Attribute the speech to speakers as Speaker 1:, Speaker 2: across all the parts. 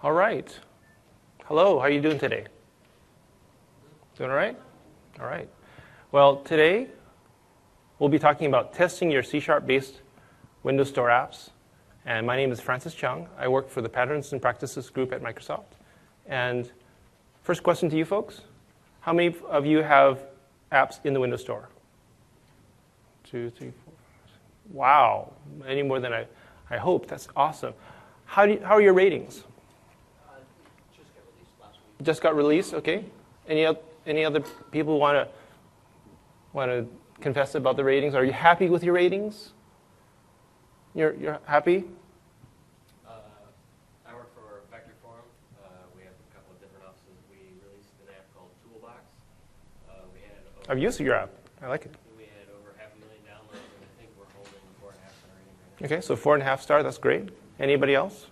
Speaker 1: All right. Hello, how are you doing today? Doing all right? All right. Well, today we'll be talking about testing your C#-based Windows Store apps. And my name is Francis Chung. I work for the Patterns and Practices group at Microsoft. And first question to you folks. How many of you have apps in the Windows Store? 2, 3, 4. Wow, many more than I hoped. That's awesome. How are your ratings?
Speaker 2: Just got released last week.
Speaker 1: Just got released, okay. Any other people want to confess about the ratings? Are you happy with your ratings? You're happy?
Speaker 2: I work for Vector Forum. We have a couple of different offices. We released an app called Toolbox.
Speaker 1: I've used your app. I like it.
Speaker 2: We had over 500,000 downloads, and I think we're holding 4.5-star rating right now.
Speaker 1: Okay, so 4.5 star. That's great. Anybody else?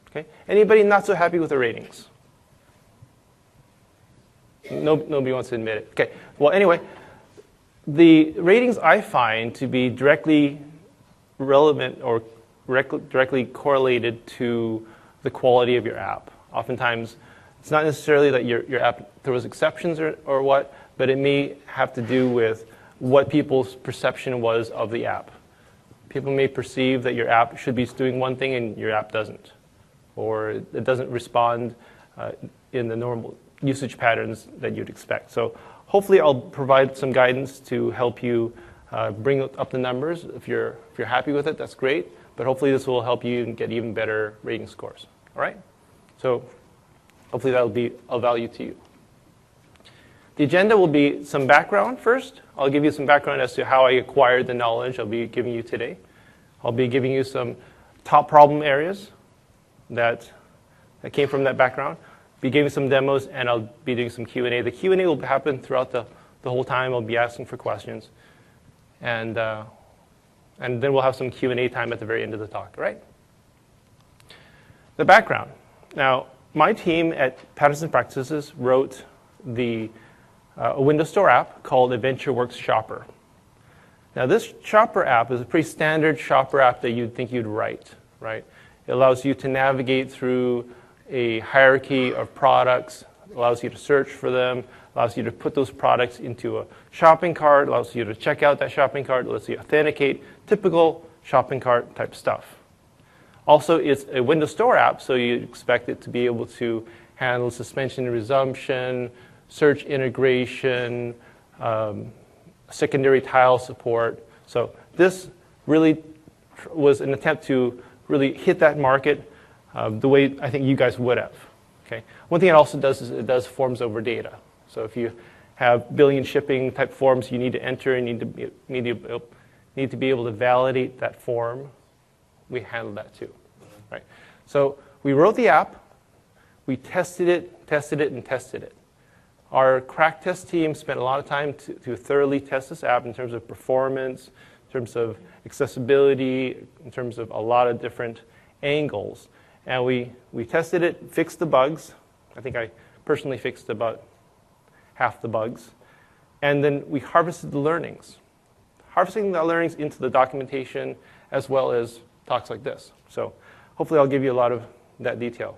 Speaker 1: Okay. Anybody not so happy with the ratings? Nobody wants to admit it. Okay. Well, anyway, the ratings I find to be directly relevant or directly correlated to the quality of your app. Oftentimes, it's not necessarily that your app throws exceptions or what, but it may have to do with what people's perception was of the app. People may perceive that your app should be doing one thing and your app doesn't, or it doesn't respond in the normal usage patterns that you'd expect. So hopefully I'll provide some guidance to help you bring up the numbers. If you're happy with it, that's great. But hopefully this will help you get even better rating scores. All right? So hopefully that'll be of value to you. The agenda will be some background first. I'll give you some background as to how I acquired the knowledge I'll be giving you today. I'll be giving you some top problem areas that came from that background. Be giving some demos, and I'll be doing some Q&A. The Q&A will happen throughout the whole time. I'll be asking for questions. And then we'll have some Q&A time at the very end of the talk, right? The background. Now, my team at Patterns and Practices wrote a Windows Store app called AdventureWorks Shopper. Now, this Shopper app is a pretty standard Shopper app that you'd think you'd write, right? It allows you to navigate through a hierarchy of products, allows you to search for them, allows you to put those products into a shopping cart, allows you to check out that shopping cart, lets you authenticate, typical shopping cart type stuff. Also, it's a Windows Store app, so you expect it to be able to handle suspension and resumption, search integration, secondary tile support. So this really was an attempt to really hit that market the way I think you guys would have. Okay. One thing it also does is it does forms over data. So if you have billion shipping type forms you need to enter and need to be able to validate that form, we handle that too. Right. So we wrote the app, we tested it, and tested it. Our crack test team spent a lot of time to thoroughly test this app in terms of performance, in terms of accessibility, in terms of a lot of different angles. And we tested it, fixed the bugs. I think I personally fixed about half the bugs. And then we harvested the learnings. Harvesting the learnings into the documentation as well as talks like this. So hopefully I'll give you a lot of that detail.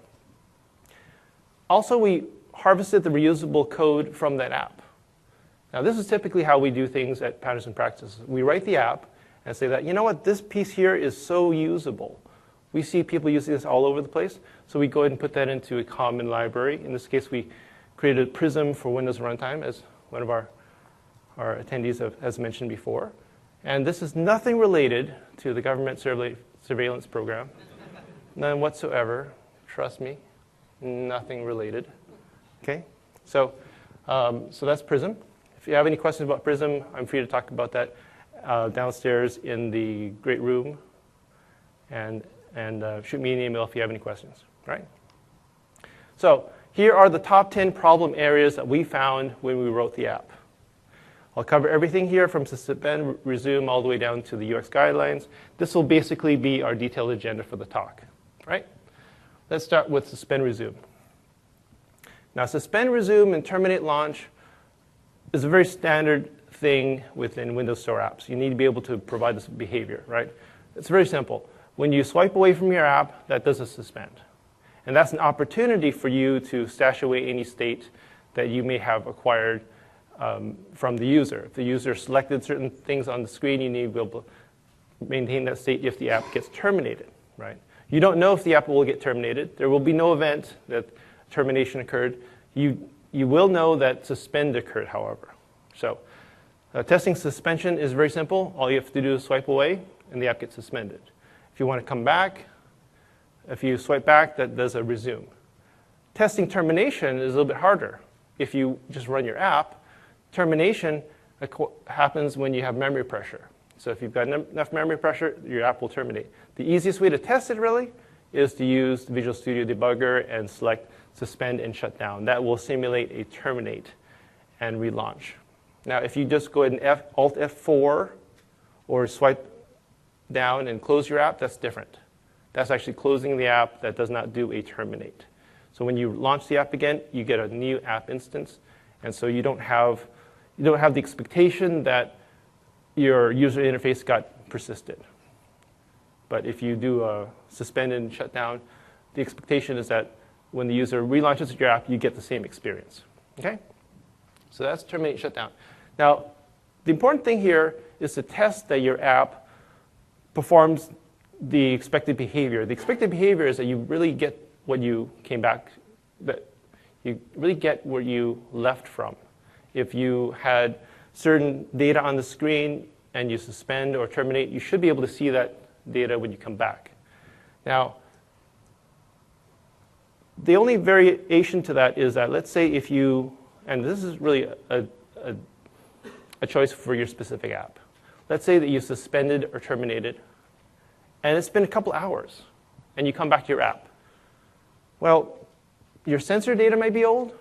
Speaker 1: Also, we harvested the reusable code from that app. Now, this is typically how we do things at Patterns and Practices. We write the app and say that, you know what, this piece here is so usable. We see people using this all over the place, so we go ahead and put that into a common library. In this case, we created Prism for Windows Runtime, as one of our attendees has mentioned before. And this is nothing related to the government surveillance program. None whatsoever. Trust me, nothing related. Okay, so that's Prism. If you have any questions about Prism, I'm free to talk about that downstairs in the great room, and shoot me an email if you have any questions. Right? So here are the top 10 problem areas that we found when we wrote the app. I'll cover everything here from suspend, resume, all the way down to the UX guidelines. This will basically be our detailed agenda for the talk. Right? Let's start with suspend, resume. Now, suspend, resume, and terminate launch is a very standard thing within Windows Store apps. You need to be able to provide this behavior, right? It's very simple. When you swipe away from your app, that does a suspend. And that's an opportunity for you to stash away any state that you may have acquired from the user. If the user selected certain things on the screen, you need to be able to maintain that state if the app gets terminated, right? You don't know if the app will get terminated. There will be no event that termination occurred. You will know that suspend occurred, however. So testing suspension is very simple. All you have to do is swipe away, and the app gets suspended. If you want to come back, if you swipe back, that does a resume. Testing termination is a little bit harder. If you just run your app, termination happens when you have memory pressure. So if you've got enough memory pressure, your app will terminate. The easiest way to test it, really, is to use the Visual Studio Debugger and select suspend and shut down. That will simulate a terminate and relaunch. Now, if you just go ahead and Alt F4 or swipe down and close your app, that's different. That's actually closing the app. That does not do a terminate. So when you launch the app again, you get a new app instance, and so you don't have the expectation that your user interface got persisted. But if you do a suspend and shut down, the expectation is that when the user relaunches your app, you get the same experience. Okay? So that's terminate, shut down. Now, the important thing here is to test that your app performs the expected behavior. The expected behavior is that you really get what you came back, that you really get where you left from. If you had certain data on the screen and you suspend or terminate, you should be able to see that data when you come back. Now, the only variation to that is that, let's say if you, and this is really a choice for your specific app. Let's say that you suspended or terminated, and it's been a couple hours, and you come back to your app. Well, your sensor data might be old,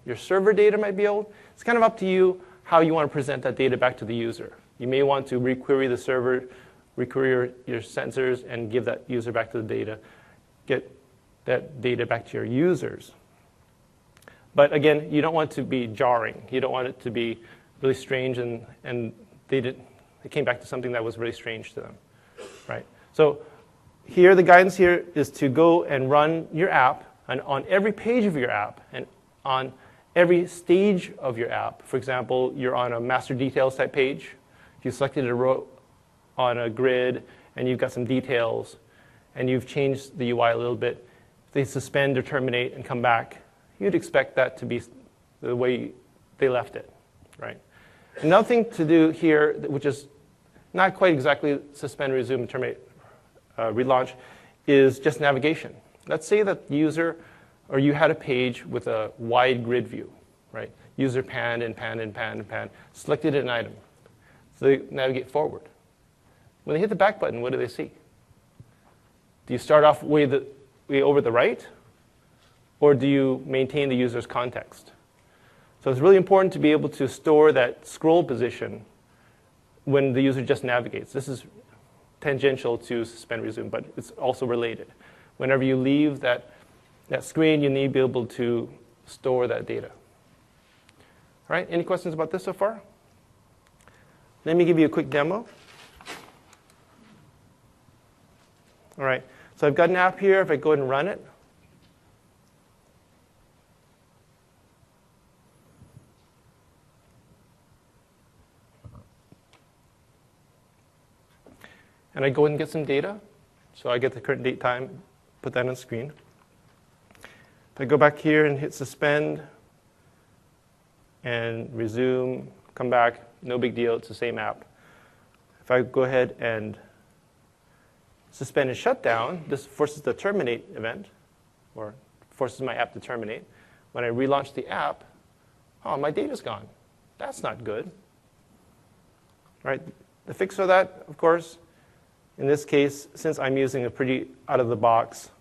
Speaker 1: your server data might be old. It's kind of up to you how you want to present that data back to the user. You may want to requery the server, requery your sensors, and give that user back to the data, get that data back to your users. But again, you don't want to be jarring. You don't want it to be really strange, and they came back to something that was really strange to them, right? So here, the guidance here is to go and run your app, and on every page of your app, and on every stage of your app. For example, you're on a master details type page. If you selected a row on a grid, and you've got some details, and you've changed the UI a little bit, if they suspend or terminate and come back, you'd expect that to be the way they left it, right? Another thing to do here, which is not quite exactly suspend, resume, terminate, relaunch, is just navigation. Let's say that the user, or you had a page with a wide grid view, right? User panned and panned and panned and panned, selected an item. So they navigate forward. When they hit the back button, what do they see? Do you start off way over the right? Or do you maintain the user's context? So it's really important to be able to store that scroll position when the user just navigates. This is tangential to suspend resume, but it's also related. Whenever you leave that screen, you need to be able to store that data. All right, any questions about this so far? Let me give you a quick demo. All right, so I've got an app here. If I go ahead and run it, and I go ahead and get some data. So I get the current date time, put that on the screen. If I go back here and hit suspend and resume, come back, no big deal, it's the same app. If I go ahead and suspend and shut down, this forces the terminate event, or forces my app to terminate. When I relaunch the app, oh, my data's gone. That's not good. All right, the fix for that, of course, in this case, since I'm using a pretty out-of-the-box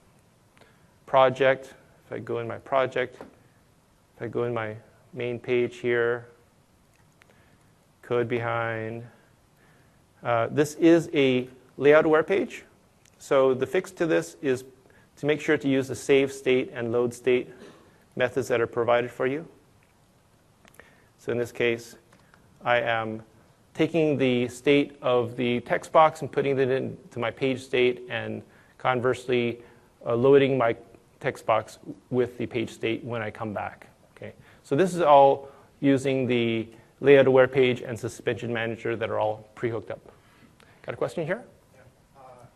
Speaker 1: project, if I go in my project, if I go in my main page here, code behind, this is a layout-aware page. So the fix to this is to make sure to use the save state and load state methods that are provided for you. So in this case, I am taking the state of the text box and putting it into my page state, and conversely loading my text box with the page state when I come back. Okay, so this is all using the layout aware page and suspension manager that are all pre-hooked up. Got a question here?
Speaker 3: Yeah.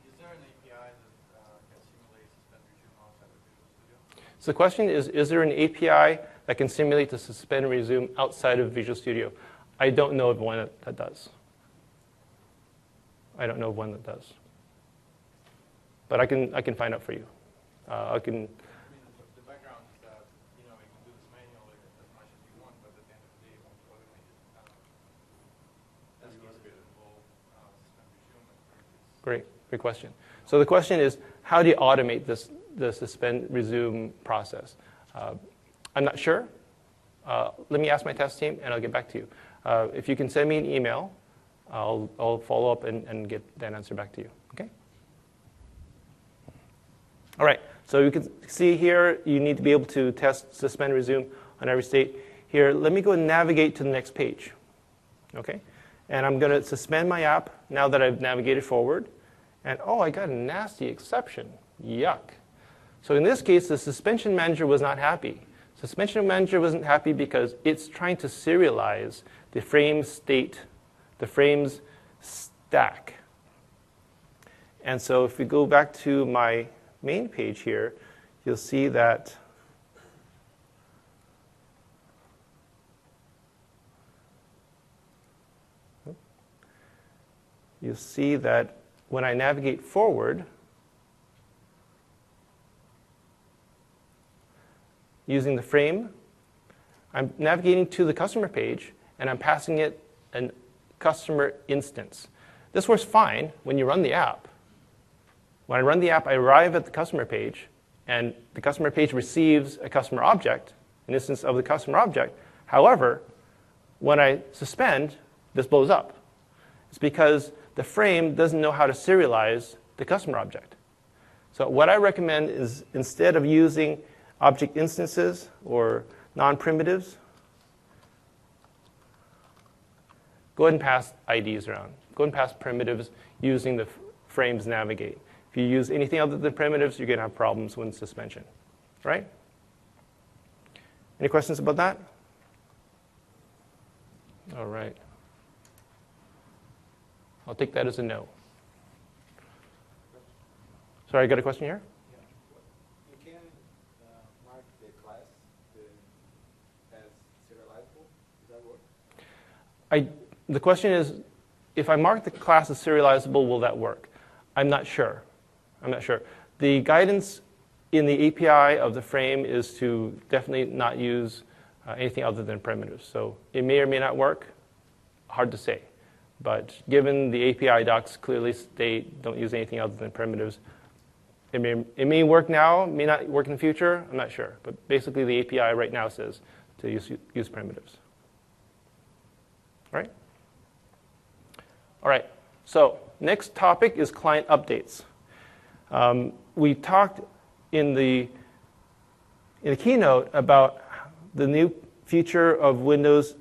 Speaker 3: Is there an API that can simulate suspend resume outside of Visual Studio?
Speaker 1: So the question is there an API that can simulate the suspend and resume outside of Visual Studio? I don't know of one that does. I don't know of one that does. But I can find out for you.
Speaker 3: I mean, the background is that, you can do this manually as much as you want, but at the end of the day, you want to automate it. That's going to involve suspend resume.
Speaker 1: Great question. So the question is, how do you automate the suspend resume process? I'm not sure. Let me ask my test team, and I'll get back to you. If you can send me an email, I'll follow up and get that answer back to you. Okay? All right. So you can see here, you need to be able to test suspend resume on every state. Here, let me go and navigate to the next page. Okay? And I'm going to suspend my app now that I've navigated forward. And oh, I got a nasty exception. Yuck. So in this case, the suspension manager was not happy. Suspension manager wasn't happy because it's trying to serialize the frame state, the frames stack. And so if we go back to my main page here, you'll see that when I navigate forward, using the frame, I'm navigating to the customer page, and I'm passing it a customer instance. This works fine when you run the app. When I run the app, I arrive at the customer page, and the customer page receives a customer object, an instance of the customer object. However, when I suspend, this blows up. It's because the frame doesn't know how to serialize the customer object. So what I recommend is, instead of using object instances or non-primitives, go ahead and pass IDs around. Go ahead and pass primitives using the frames navigate. If you use anything other than primitives, you're going to have problems with suspension. Right? Any questions about that? All right. I'll take that as a no. Sorry, I got a question here?
Speaker 3: You can mark the class as serializable. Does that work?
Speaker 1: The question is, if I mark the class as serializable, will that work? I'm not sure. The guidance in the API of the frame is to definitely not use anything other than primitives. So it may or may not work. Hard to say. But given the API docs clearly state don't use anything other than primitives, it may work now, may not work in the future. I'm not sure. But basically, the API right now says to use primitives. All right? All right. So next topic is client updates. We talked in the keynote about the new feature of Windows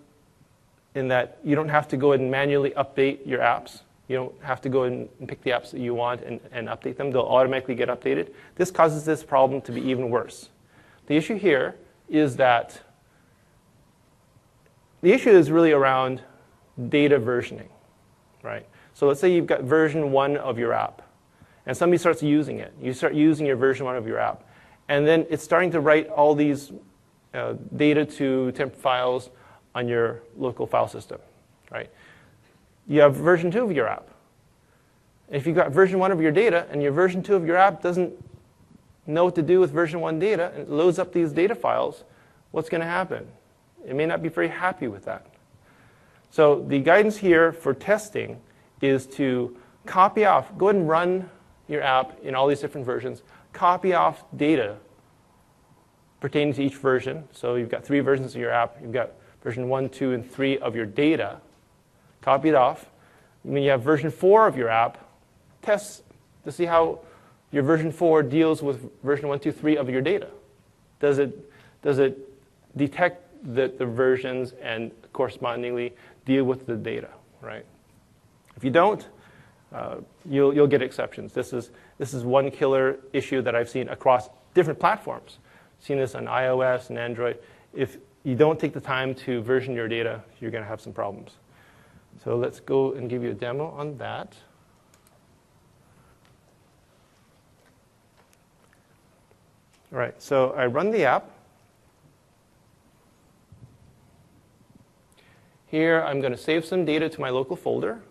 Speaker 1: in that you don't have to go and manually update your apps. You don't have to go and pick the apps that you want and update them. They'll automatically get updated. This causes this problem to be even worse. The issue here is that the issue is really around data versioning, right? So let's say you've got version 1 of your app, and somebody starts using it. You start using your version 1 of your app, and then it's starting to write all these data to temp files on your local file system, right? You have version 2 of your app. If you've got version 1 of your data, and your version 2 of your app doesn't know what to do with version 1 data, and it loads up these data files, what's going to happen? It may not be very happy with that. So the guidance here for testing is to copy off, go ahead and run your app in all these different versions, copy off data pertaining to each version. So you've got 3 versions of your app. You've got version 1, 2, and 3 of your data. Copy it off. When you have version 4 of your app, test to see how your version 4 deals with version 1, 2, 3 of your data. Does it detect the versions and correspondingly deal with the data, right? If you don't, you'll get exceptions. This is one killer issue that I've seen across different platforms. Seen this on iOS and Android. If you don't take the time to version your data, you're going to have some problems. So let's go and give you a demo on that. All right, so I run the app. Here, I'm going to save some data to my local folder.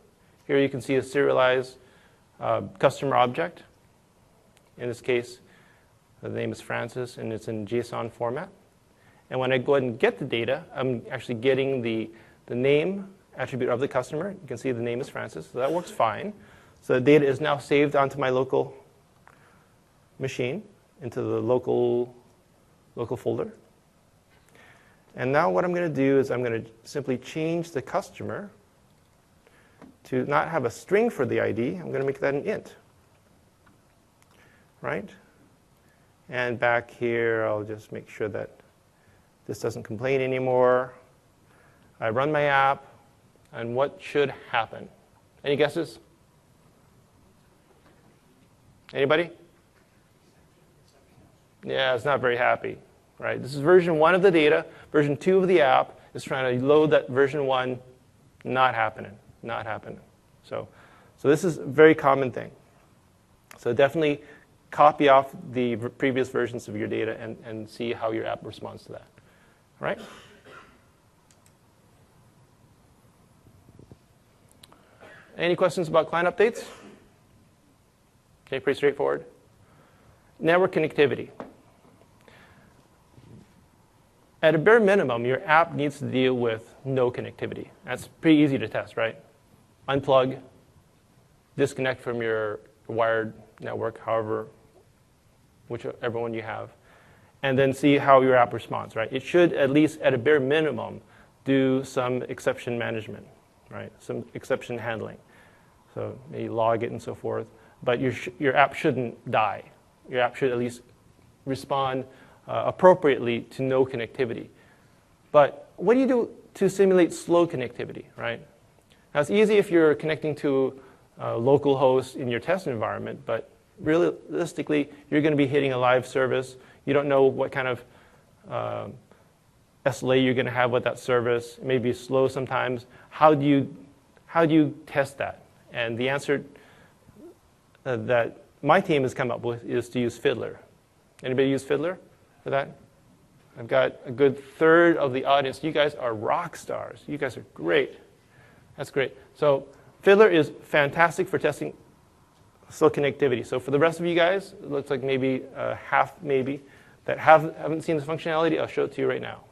Speaker 1: Here you can see a serialized customer object. In this case, the name is Francis, and it's in JSON format. And when I go ahead and get the data, I'm actually getting the name attribute of the customer. You can see the name is Francis, so that works fine. So the data is now saved onto my local machine, into the local folder. And now what I'm going to do is I'm going to simply change the customer to not have a string for the ID. I'm going to make that an int. Right? And back here, I'll just make sure that this doesn't complain anymore. I run my app, and what should happen? Any guesses? Anybody? Yeah, it's not very happy, right? This is version 1 of the data. Version 2 of the app is trying to load that version 1. Not happening, not happening. So this is a very common thing. So definitely copy off the previous versions of your data and see how your app responds to that. All right? Any questions about client updates? Okay, pretty straightforward. Network connectivity. At a bare minimum, your app needs to deal with no connectivity. That's pretty easy to test, right? Unplug, disconnect from your wired network, whichever one you have, and then see how your app responds, right? It should, at least at a bare minimum, do some exception management, right? Some exception handling. So maybe log it and so forth. But your app shouldn't die. Your app should at least respond appropriately to no connectivity. But what do you do to simulate slow connectivity, right? Now, it's easy if you're connecting to a local host in your test environment, but realistically, you're going to be hitting a live service. You don't know what kind of SLA you're going to have with that service. It may be slow sometimes. How do you test that? And the answer that my team has come up with is to use Fiddler. Anybody use Fiddler for that? I've got a good third of the audience. You guys are rock stars. You guys are great. That's great. So Fiddler is fantastic for testing slow connectivity. So for the rest of you guys, it looks like maybe half maybe that haven't seen this functionality. I'll show it to you right now.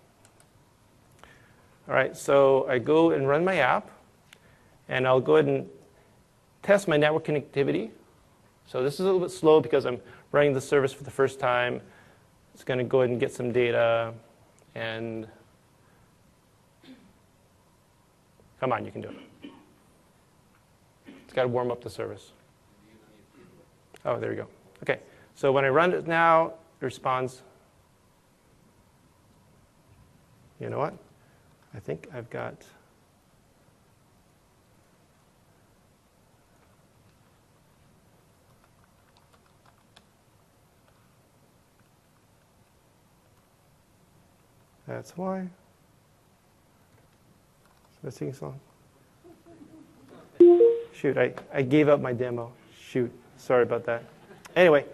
Speaker 1: All right, so I go and run my app, and I'll go ahead and test my network connectivity. So this is a little bit slow because I'm running the service for the first time. It's going to go ahead and get some data, and come on, you can do it. It's got to warm up the service. Oh, there you go. Okay, so when I run it now, it responds. You know what? I think I've got... That's why. Let's sing a song. Shoot, I gave up my demo. Shoot, sorry about that. Anyway,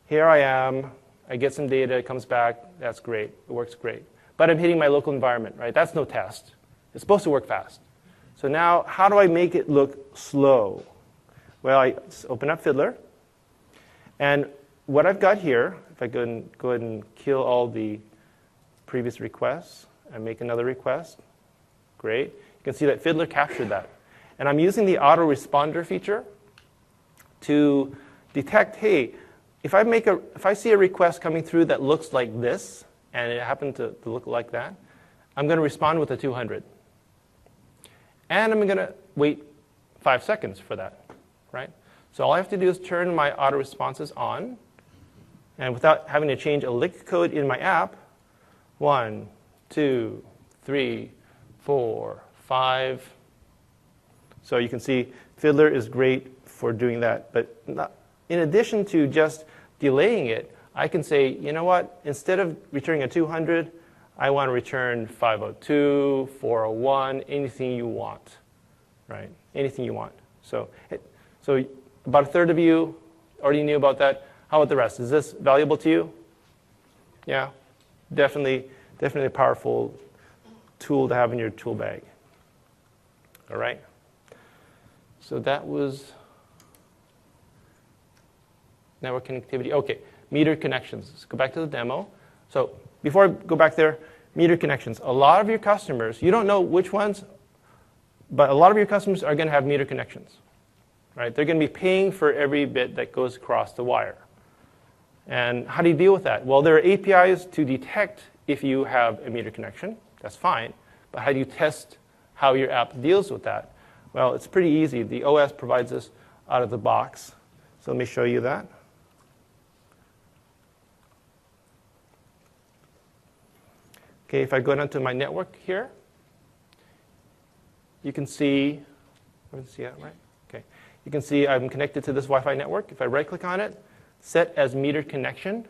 Speaker 1: here I am. I get some data, it comes back. That's great. It works great. But I'm hitting my local environment, right? That's no test. It's supposed to work fast. So now, how do I make it look slow? Well, I just open up Fiddler. And what I've got here, if I go ahead and kill all the previous requests and make another request, great. You can see that Fiddler captured that. And I'm using the autoresponder feature to detect, hey, if I see a request coming through that looks like this, and it happened to look like that, I'm going to respond with a 200. And I'm going to wait 5 seconds for that, right? So all I have to do is turn my auto responses on, and without having to change a lick code in my app, 1, 2, 3, 4, 5. So you can see Fiddler is great for doing that. But in addition to just delaying it, I can say, you know what, instead of returning a 200, I want to return 502, 401, anything you want, right? Anything you want. So about a third of you already knew about that. How about the rest? Is this valuable to you? Yeah, definitely a powerful tool to have in your tool bag. All right? So that was network connectivity. Okay, metered connections. Let's go back to the demo. So before I go back there, metered connections. A lot of your customers, you don't know which ones, but a lot of your customers are going to have metered connections. Right? They're going to be paying for every bit that goes across the wire. And how do you deal with that? Well, there are APIs to detect if you have a metered connection. That's fine. But how do you test how your app deals with that? Well, it's pretty easy. The OS provides this out of the box. So let me show you that. Okay, if I go down to my network here, you can see, see that right? Okay. You can see I'm connected to this Wi-Fi network. If I right-click on it, set as metered connection,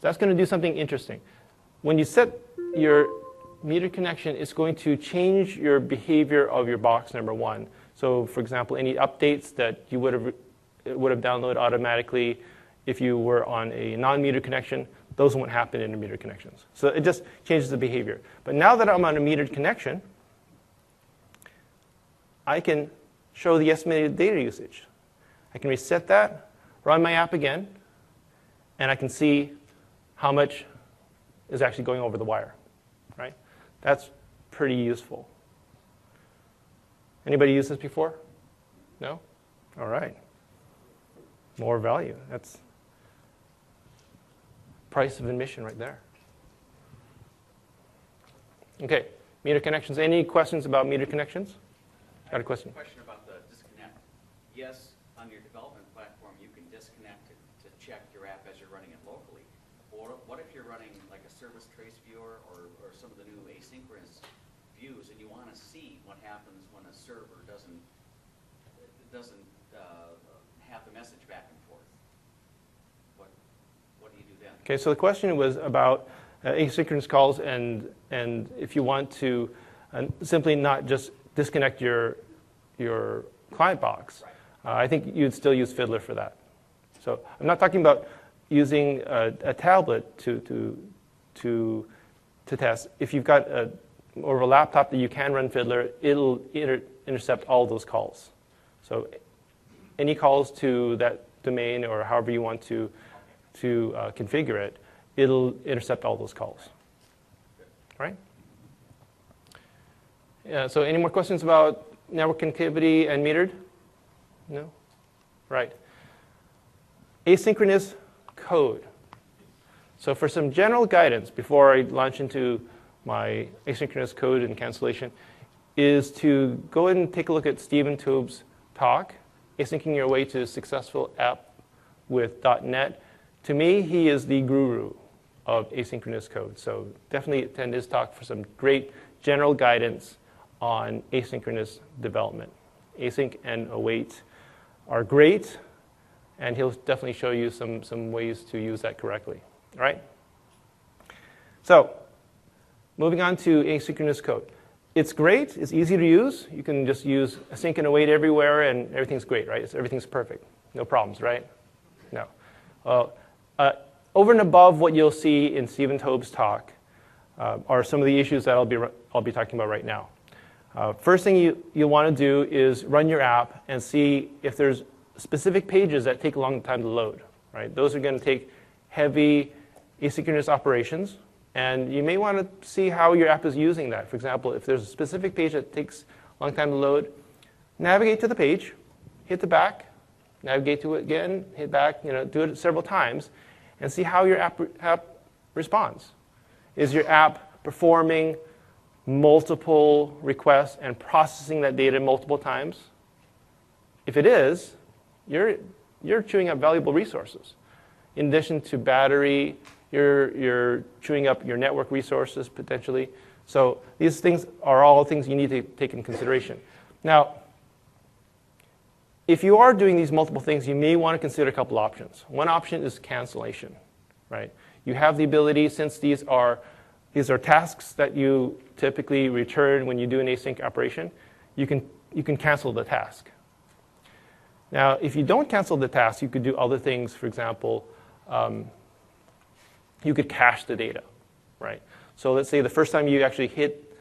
Speaker 1: that's going to do something interesting. When you set your metered connection, it's going to change your behavior of your box, number one. So, for example, any updates that you would have downloaded automatically if you were on a non-metered connection, those won't happen in the metered connections. So it just changes the behavior. But now that I'm on a metered connection, I can show the estimated data usage. I can reset that, run my app again, and I can see how much is actually going over the wire, right? That's pretty useful. Anybody used this before? No? All right. More value. That's price of admission right there. Okay, meter connections. Any questions about meter connections? Got a question?
Speaker 4: Question about the disconnect. Yes, on your development platform, you can disconnect to check your app as you're running it locally. Or what if you're running like a service trace viewer or some of the new asynchronous views, and you want to see what happens when a server doesn't have the message back and forth? What do you do then?
Speaker 1: Okay, so the question was about asynchronous calls, and if you want to simply not just disconnect your client box.
Speaker 4: Right.
Speaker 1: I think you'd still use Fiddler for that. So I'm not talking about using a tablet to test. If you've got or a laptop that you can run Fiddler, it'll intercept all those calls. So any calls to that domain or however you want to configure it, it'll intercept all those calls. All right? Yeah, so any more questions about network connectivity and metered? No? Right. Asynchronous code. So for some general guidance before I launch into my asynchronous code and cancellation is to go ahead and take a look at Stephen Toob's talk, Asyncing Your Way to a Successful App with .NET. To me, he is the guru of asynchronous code. So definitely attend his talk for some great general guidance on asynchronous development. Async and await are great, and he'll definitely show you some ways to use that correctly. All right? So, moving on to asynchronous code. It's great. It's easy to use. You can just use async and await everywhere, and everything's great, right? Everything's perfect. No problems, right? No. Over and above what you'll see in Stephen Toob's talk are some of the issues that I'll be talking about right now. First thing you'll want to do is run your app and see if there's specific pages that take a long time to load. Right? Those are going to take heavy asynchronous operations, and you may want to see how your app is using that. For example, if there's a specific page that takes a long time to load, navigate to the page, hit the back, navigate to it again, hit back, do it several times, and see how your app responds. Is your app performing multiple requests and processing that data multiple times? If it is, you're chewing up valuable resources. In addition to battery, you're chewing up your network resources potentially. So these things are all things you need to take into consideration. Now, if you are doing these multiple things, you may want to consider a couple options. One option is cancellation. right? You have the ability, since these are tasks that you typically return when you do an async operation, you can cancel the task. Now, if you don't cancel the task, you could do other things. For example, you could cache the data, right? So let's say the first time you actually hit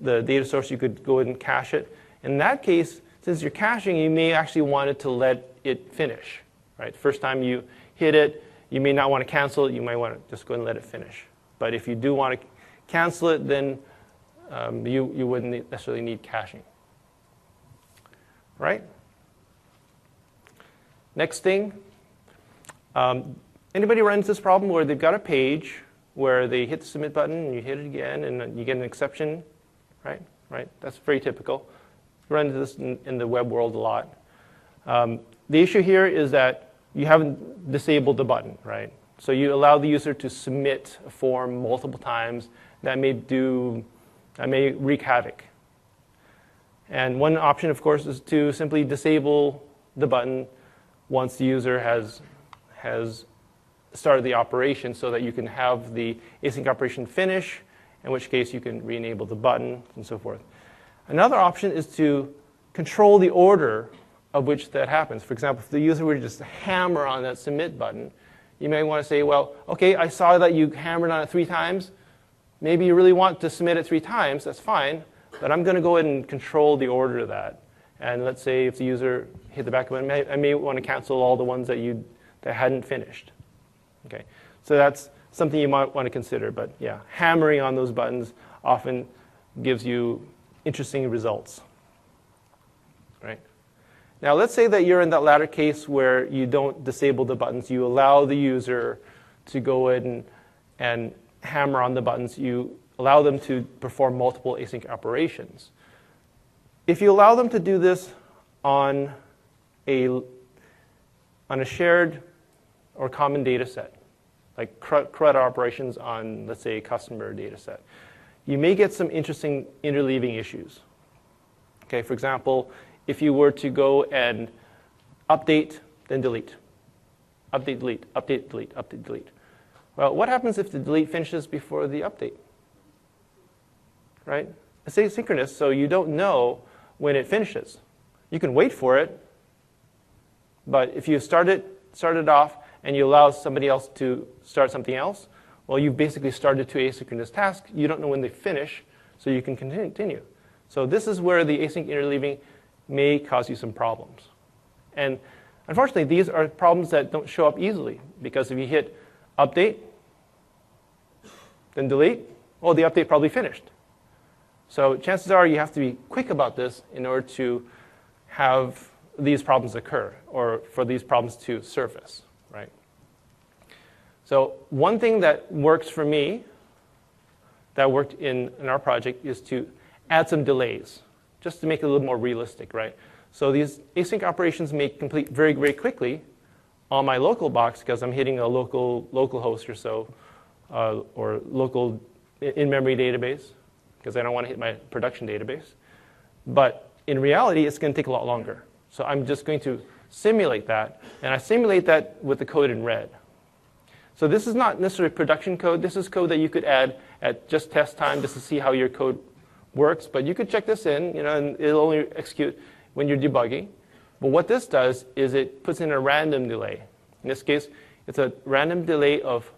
Speaker 1: the data source, you could go ahead and cache it. In that case, since you're caching, you may actually want it to let it finish, right? First time you hit it, you may not want to cancel it. You might want to just go ahead and let it finish. But if you do want to cancel it, then you wouldn't necessarily need caching, right? Next thing, anybody run into this problem where they've got a page where they hit the submit button and you hit it again and you get an exception, right? Right? That's very typical. You run into this in the web world a lot. The issue here is that you haven't disabled the button, right? So you allow the user to submit a form multiple times. That may wreak havoc. And one option, of course, is to simply disable the button once the user has started the operation, so that you can have the async operation finish, in which case you can re-enable the button and so forth. Another option is to control the order of which that happens. For example, if the user were to just hammer on that submit button, you may want to say, well, okay, I saw that you hammered on it 3 times. Maybe you really want to submit it 3 times. That's fine. But I'm going to go ahead and control the order of that. And let's say if the user hit the back button, I may want to cancel all the ones that hadn't finished. Okay, so that's something you might want to consider. But yeah, hammering on those buttons often gives you interesting results. Right? Now, let's say that you're in that latter case where you don't disable the buttons. You allow the user to go in and hammer on the buttons. You allow them to perform multiple async operations. If you allow them to do this on a shared or common data set, like CRUD operations on, let's say, a customer data set, you may get some interesting interleaving issues. Okay, for example, if you were to go and update, then delete, update, delete, update, delete, update, delete. Well, what happens if the delete finishes before the update? Right? It's asynchronous, so you don't know when it finishes. You can wait for it, but if you start it off and you allow somebody else to start something else, well, you've basically started 2 asynchronous tasks. You don't know when they finish, so you can continue. So this is where the async interleaving may cause you some problems. And unfortunately, these are problems that don't show up easily, because if you hit update, then delete, well, the update probably finished. So chances are you have to be quick about this in order to have these problems occur, or for these problems to surface, right? So one thing that works for me, that worked in our project, is to add some delays, just to make it a little more realistic, right? So these async operations may complete very, very quickly on my local box, because I'm hitting a local host or so, or local in-memory database, because I don't want to hit my production database. But in reality, it's going to take a lot longer. So I'm just going to simulate that, and I simulate that with the code in red. So this is not necessarily production code. This is code that you could add at just test time just to see how your code works. But you could check this in, and it'll only execute when you're debugging. But what this does is it puts in a random delay. In this case, it's a random delay of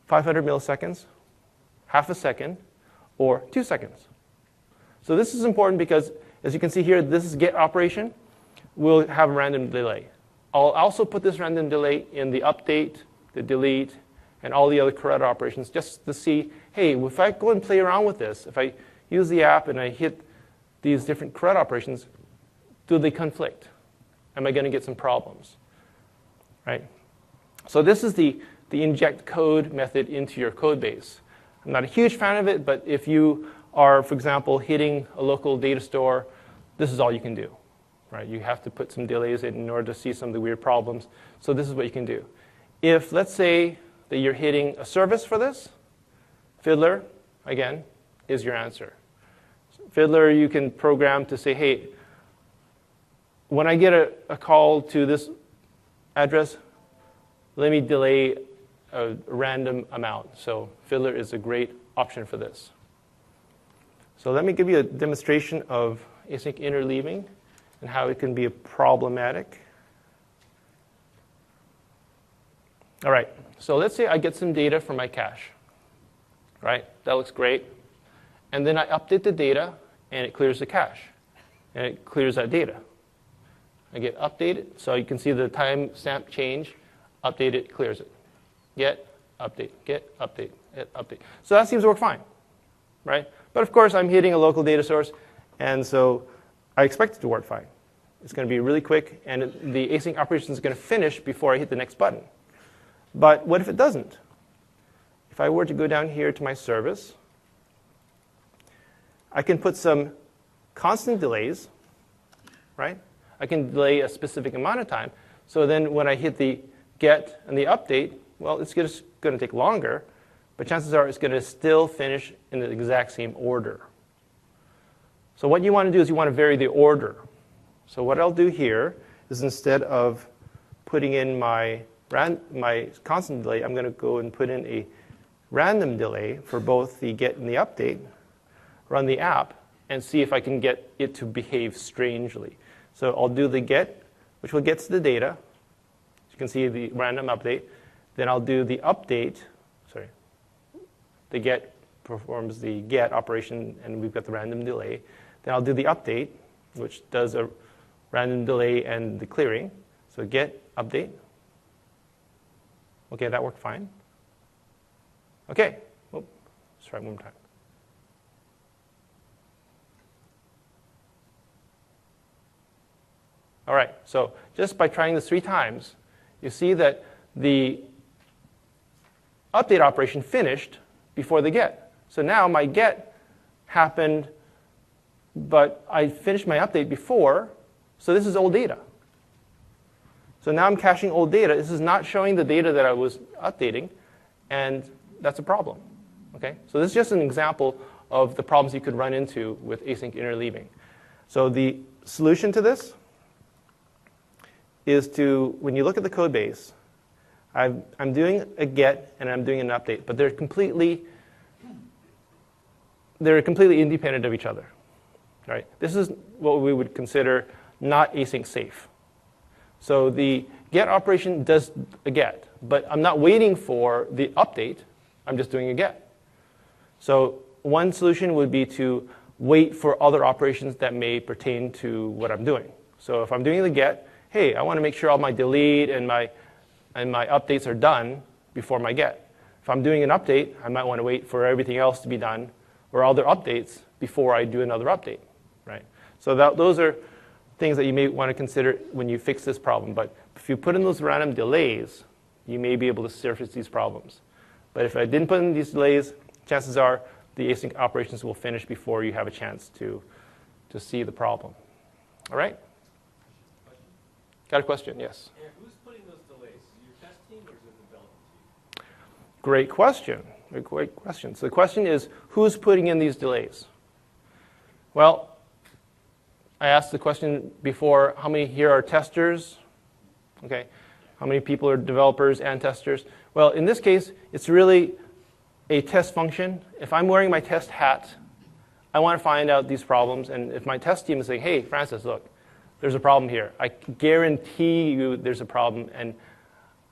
Speaker 1: 500 milliseconds, half a second, or 2 seconds. So this is important because, as you can see here, this is get operation. We'll have a random delay. I'll also put this random delay in the update, the delete, and all the other CRUD operations, just to see, hey, if I go and play around with this, if I use the app and I hit these different CRUD operations, do they conflict? Am I going to get some problems? Right? So this is the inject code method into your code base. I'm not a huge fan of it, but if you are, for example, hitting a local data store, this is all you can do. Right? You have to put some delays in order to see some of the weird problems. So this is what you can do. If, let's say, that you're hitting a service for this, Fiddler, again, is your answer. Fiddler, you can program to say, hey, when I get a call to this address, let me delay a random amount. So Fiddler is a great option for this. So let me give you a demonstration of async interleaving and how it can be problematic. All right, so let's say I get some data from my cache. Right, that looks great. And then I update the data, and it clears the cache. And it clears that data. I get updated, so you can see the timestamp change. Update it, clears it. Get, update, get, update, get, update. So that seems to work fine, right? But of course, I'm hitting a local data source, and so I expect it to work fine. It's going to be really quick, and the async operation is going to finish before I hit the next button. But what if it doesn't? If I were to go down here to my service, I can put some constant delays, right? I can delay a specific amount of time. So then when I hit the get and the update, well, it's just going to take longer, but chances are it's going to still finish in the exact same order. So what you want to do is you want to vary the order. So what I'll do here is instead of putting in my constant delay, I'm going to go and put in a random delay for both the get and the update, run the app, and see if I can get it to behave strangely. So I'll do the get, which will get to the data. You can see the random update. Then I'll do the update. Sorry. The get performs the get operation, and we've got the random delay. Then I'll do the update, which does a random delay and the clearing. So get, update. OK, that worked fine. OK, let's try it one more time. All right, so just by trying this 3 times, you see that the update operation finished before the get. So now my get happened, but I finished my update before, so this is old data. So now I'm caching old data. This is not showing the data that I was updating, and that's a problem. Okay? So this is just an example of the problems you could run into with async interleaving. So the solution to this is to, when you look at the code base, I'm doing a get and I'm doing an update, but they're completely independent of each other. Right? This is what we would consider not async safe. So the get operation does a get, but I'm not waiting for the update. I'm just doing a get. So one solution would be to wait for other operations that may pertain to what I'm doing. So if I'm doing the get, hey, I want to make sure all my delete and my updates are done before my get. If I'm doing an update, I might want to wait for everything else to be done or other updates before I do another update. Right? So those are things that you may want to consider when you fix this problem. But if you put in those random delays, you may be able to surface these problems. But if I didn't put in these delays, chances are the async operations will finish before you have a chance to see the problem. All right? Got a question? Yes.
Speaker 2: Yeah, who's putting those delays? Is it your test team or is it the development team?
Speaker 1: Great question. Great question. So the question is, who's putting in these delays? Well, I asked the question before, how many here are testers? Okay. How many people are developers and testers? Well, in this case, it's really a test function. If I'm wearing my test hat, I want to find out these problems. And if my test team is saying, hey, Francis, look, there's a problem here. I guarantee you there's a problem. And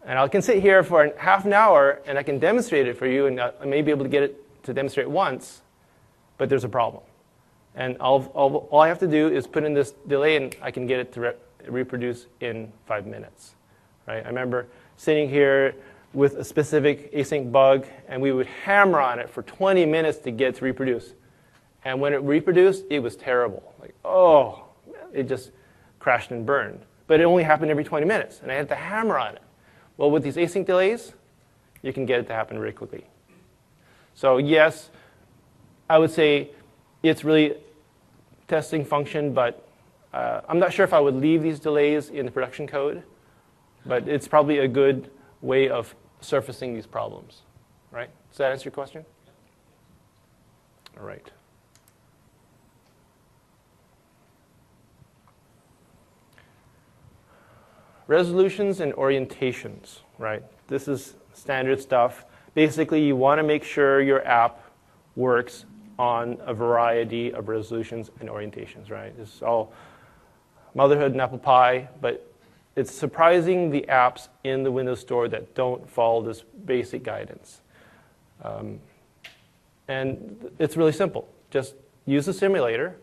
Speaker 1: I can sit here for half an hour, and I can demonstrate it for you, and I may be able to get it to demonstrate once, but there's a problem. And all I have to do is put in this delay, and I can get it to reproduce in 5 minutes. Right? I remember sitting here with a specific async bug, and we would hammer on it for 20 minutes to get it to reproduce. And when it reproduced, it was terrible. Like, oh, it just crashed and burned. But it only happened every 20 minutes, and I had to hammer on it. Well, with these async delays, you can get it to happen very quickly. So yes, I would say it's really testing function, but I'm not sure if I would leave these delays in the production code, but it's probably a good way of surfacing these problems. Right? Does that answer your question? All right. Resolutions and orientations, right? This is standard stuff. Basically, you want to make sure your app works on a variety of resolutions and orientations, right? It's all motherhood and apple pie, but it's surprising the apps in the Windows Store that don't follow this basic guidance. And it's really simple. Just use the simulator,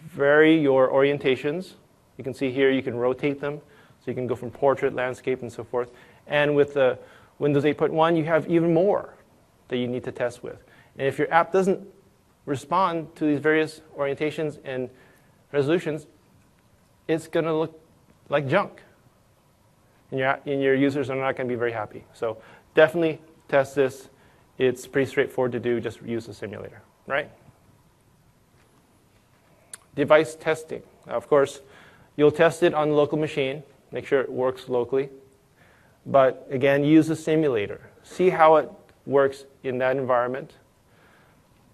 Speaker 1: vary your orientations. You can see here you can rotate them, so you can go from portrait, landscape, and so forth. And with the Windows 8.1, you have even more that you need to test with. And if your app doesn't respond to these various orientations and resolutions, it's going to look like junk. And your users are not going to be very happy. So definitely test this. It's pretty straightforward to do. Just use the simulator, right? Device testing. Now, of course, you'll test it on the local machine. Make sure it works locally. But again, use the simulator. See how it works in that environment.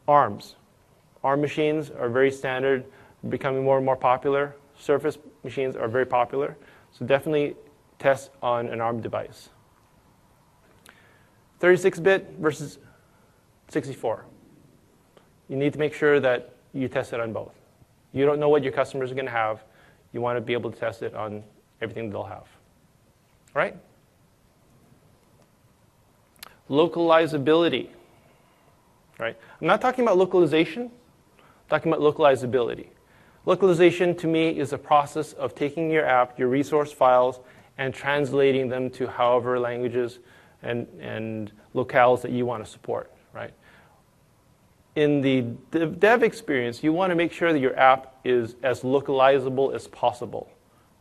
Speaker 1: ARMs. ARM machines are very standard, becoming more and more popular. Surface machines are very popular. So definitely test on an ARM device. 36-bit versus 64. You need to make sure that you test it on both. You don't know what your customers are going to have. You want to be able to test it on everything they'll have. Right? Localizability. Right? I'm not talking about localization. I'm talking about localizability. Localization, to me, is a process of taking your app, your resource files, and translating them to however languages and locales that you want to support. Right? In the dev experience, you want to make sure that your app is as localizable as possible.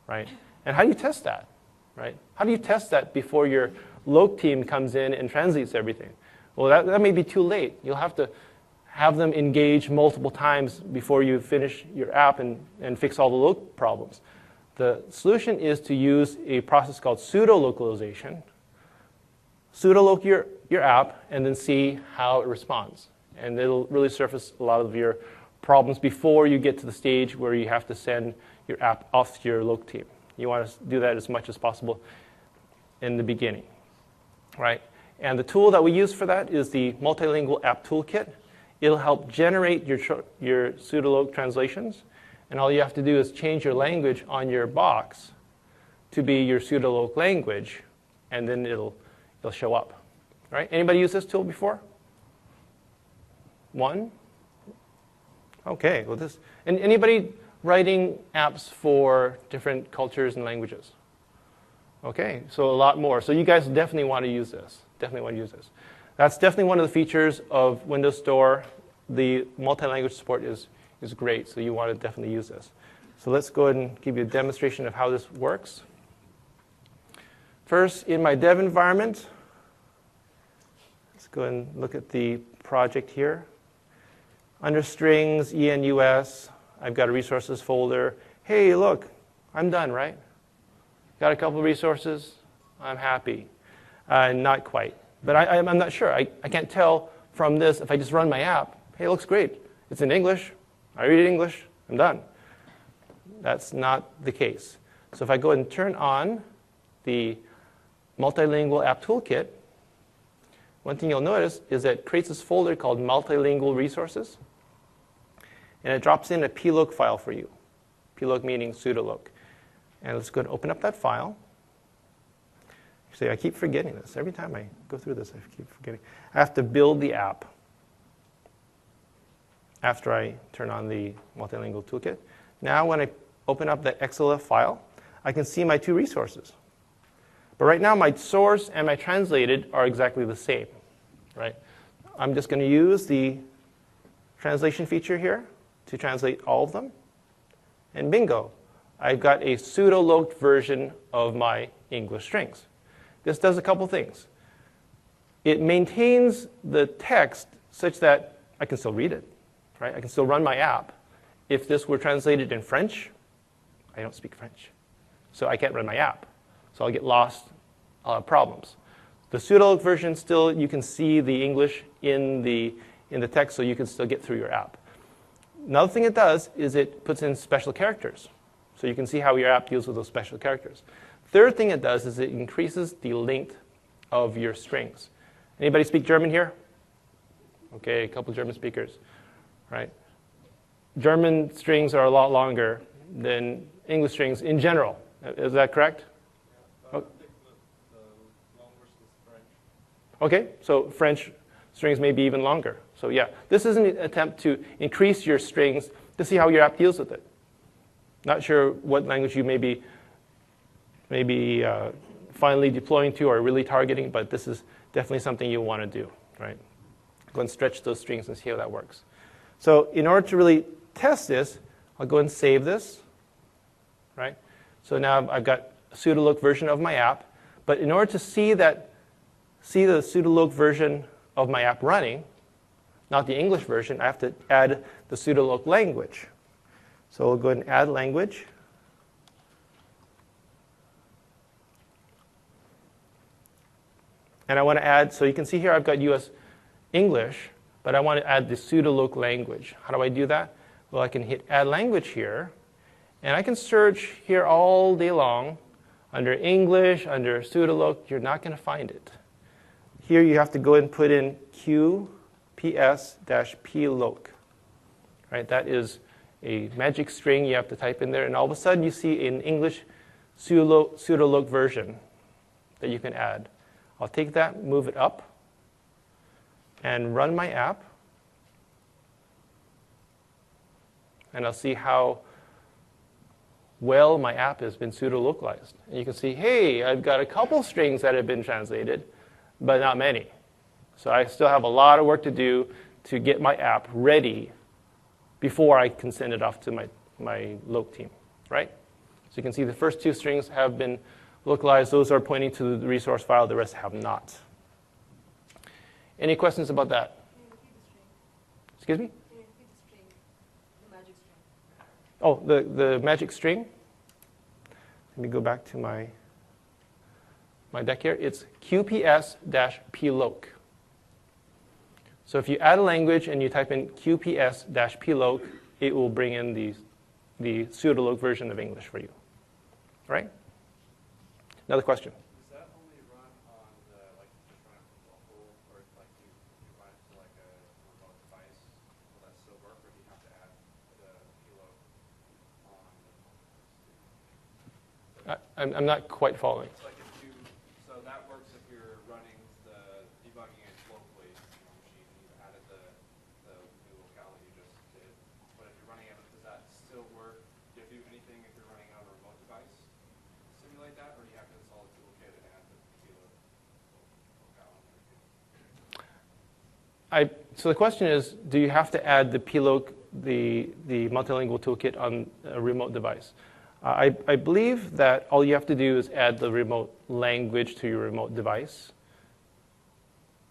Speaker 1: Right? And how do you test that? Right? How do you test that before your loc team comes in and translates everything? Well, that may be too late. You'll have to have them engage multiple times before you finish your app and fix all the loc problems. The solution is to use a process called pseudo-localization. Pseudo-loc your app and then see how it responds. And it'll really surface a lot of your problems before you get to the stage where you have to send your app off to your loc team. You want to do that as much as possible in the beginning. Right? And the tool that we use for that is the Multilingual App Toolkit. It'll help generate your pseudoloc translations. And all you have to do is change your language on your box to be your pseudoloc language, and then it'll show up. Right? Anybody use this tool before? One? Okay. Well, and anybody writing apps for different cultures and languages? Okay, so a lot more. So you guys definitely want to use this. Definitely want to use this. That's definitely one of the features of Windows Store. The multi-language support is great, so you want to definitely use this. So let's go ahead and give you a demonstration of how this works. First, in my dev environment, let's go ahead and look at the project here. Under strings, enus, I've got a resources folder. Hey, look, I'm done, right? Got a couple of resources. I'm happy. Not quite. But I'm not sure. I can't tell from this if I just run my app. Hey, it looks great. It's in English. I read it in English. I'm done. That's not the case. So if I go ahead and turn on the Multilingual App Toolkit, one thing you'll notice is that it creates this folder called Multilingual Resources. And it drops in a ploc file for you. Ploc meaning pseudoloc. And let's go and open up that file. See, I keep forgetting this. Every time I go through this, I keep forgetting. I have to build the app after I turn on the Multilingual Toolkit. Now, when I open up the XLF file, I can see my two resources. But right now, my source and my translated are exactly the same. Right? I'm just going to use the translation feature here to translate all of them. And bingo. I've got a pseudo-loc version of my English strings. This does a couple things. It maintains the text such that I can still read it. Right? I can still run my app. If this were translated in French, I don't speak French. So I can't run my app. So I'll get lost problems. The pseudo-loc version still, you can see the English in the text, so you can still get through your app. Another thing it does is it puts in special characters. So you can see how your app deals with those special characters. Third thing it does is it increases the length of your strings. Anybody speak German here? Okay, a couple German speakers, right? German strings are a lot longer than English strings in general. Is that correct?
Speaker 3: I think the longest is French.
Speaker 1: Okay, so French strings may be even longer. So yeah, this is an attempt to increase your strings to see how your app deals with it. Not sure what language you may be finally deploying to or really targeting, but this is definitely something you want to do, right? Go and stretch those strings and see how that works. So in order to really test this, I'll go and save this, right? So now I've got a pseudoloc version of my app, but in order to see the pseudoloc version of my app running, not the English version, I have to add the pseudoloc language. So we'll go ahead and add language. And I want to add, so you can see here I've got US English, but I want to add the pseudoloc language. How do I do that? Well, I can hit add language here, and I can search here all day long under English, under pseudoloc. You're not going to find it. Here you have to go and put in QPS-PLOC. Right? That is a magic string you have to type in there, and all of a sudden you see an English pseudoloc version that you can add. I'll take that, move it up, and run my app. And I'll see how well my app has been pseudolocalized. And you can see, hey, I've got a couple strings that have been translated, but not many. So I still have a lot of work to do to get my app ready before I can send it off to my loc team, right? So you can see the first two strings have been localized. Those are pointing to the resource file. The rest have not. Any questions about that? Excuse me? Oh, the magic string. Let me go back to my deck here. It's QPS-PLOC. So if you add a language and you type in QPS-PLOC, it will bring in the pseudoloc version of English for you. All right? Another question.
Speaker 3: Does that only run on the, like, just run it from local, or like you run it to like a remote device? Will that still work, or do you have to add the payload on the
Speaker 1: I'm not quite following.
Speaker 3: It's like if you, so that works if you're running the debugging it locally on your machine, and you've added the new locality you just did. But if you're running it, does that still work? Do you have to do anything if you're running it on a remote device? Simulate that, or do you have to install a toolkit and add the payload locale?
Speaker 1: So the question is, do you have to add the PLOC, the multilingual toolkit on a remote device? I believe that all you have to do is add the remote language to your remote device,